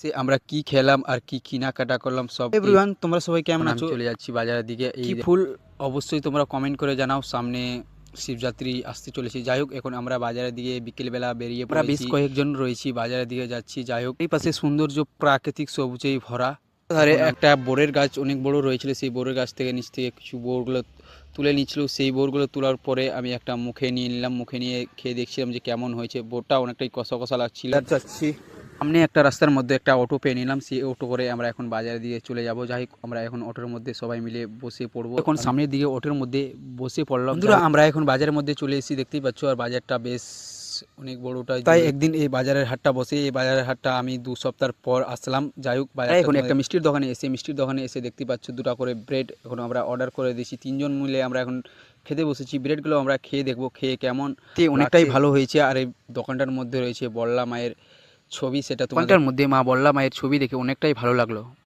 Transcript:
সে আমরা কি খেলাম আর কি কেনাকাটা করলাম সব। এভরিওয়ান, তোমরা সবাই কেমন আছো? চলে যাচ্ছি বাজারের দিকে। এই ফুল অবশ্যই তোমরা কমেন্ট করে জানাও। সামনে শিবরাত্রি আসতে চলেছে। যাই হোক, এখন আমরা বাজারের দিকে বিকেলবেলা বেরিয়ে পড়েছি। বেশ কয়েকজন রয়েছি, বাজারের দিকে যাচ্ছি। যাই হোক, এই পাশে সৌন্দর্য প্রাকৃতিক সবুজেই ভরা। ধারে একটা বোরের গাছ অনেক বড় রয়েছিল, সেই বোরের গাছ থেকে নিচ থেকে কিছু বোরগুলো তুলে নিচ্ছিল। সেই বোরগুলো তোলার পরে আমি একটা মুখে নিয়ে নিলাম। মুখে নিয়ে খেয়ে দেখছিলাম যে কেমন হয়েছে। বোরটা অনেকটাই কষা কষা লাগছিল। যাচ্ছি সামনে একটা রাস্তার মধ্যে একটা অটো পেয়ে নিলাম। সেই অটো করে আমরা এখন বাজারের দিকে চলে যাব। যাই হোক, আমরা এখন অটোর মধ্যে সবাই মিলে বসে পড়বো। এখন সামনের দিকে অটোর মধ্যে বসে পড়লাম। বন্ধুরা, আমরা এখন বাজারের মধ্যে চলে এসেছি, দেখতেই পাচ্ছ। আর বাজারটা বেশ অনেক বড়টা। তাই একদিন এই বাজারের হাটটা বসে, এই বাজারের হাটটা আমি 2 সপ্তাহ পর আসলাম। যাই হোক, বাজারে এখন একটা মিষ্টির দোকানে এসে দেখতে পাচ্ছ 2টা করে ব্রেড এখন আমরা অর্ডার করে দিয়েছি। 3 জন মিলে আমরা এখন খেতে বসেছি। ব্রেডগুলো আমরা খেয়ে দেখবো, খেয়ে কেমন। অনেকটাই ভালো হয়েছে। আর এই দোকানটার মধ্যে রয়েছে বল্লা মায়ের ছবি, সেটা দোকানটার মধ্যে মা বল্লা মায়ের ছবি দেখে অনেকটাই ভালো লাগলো।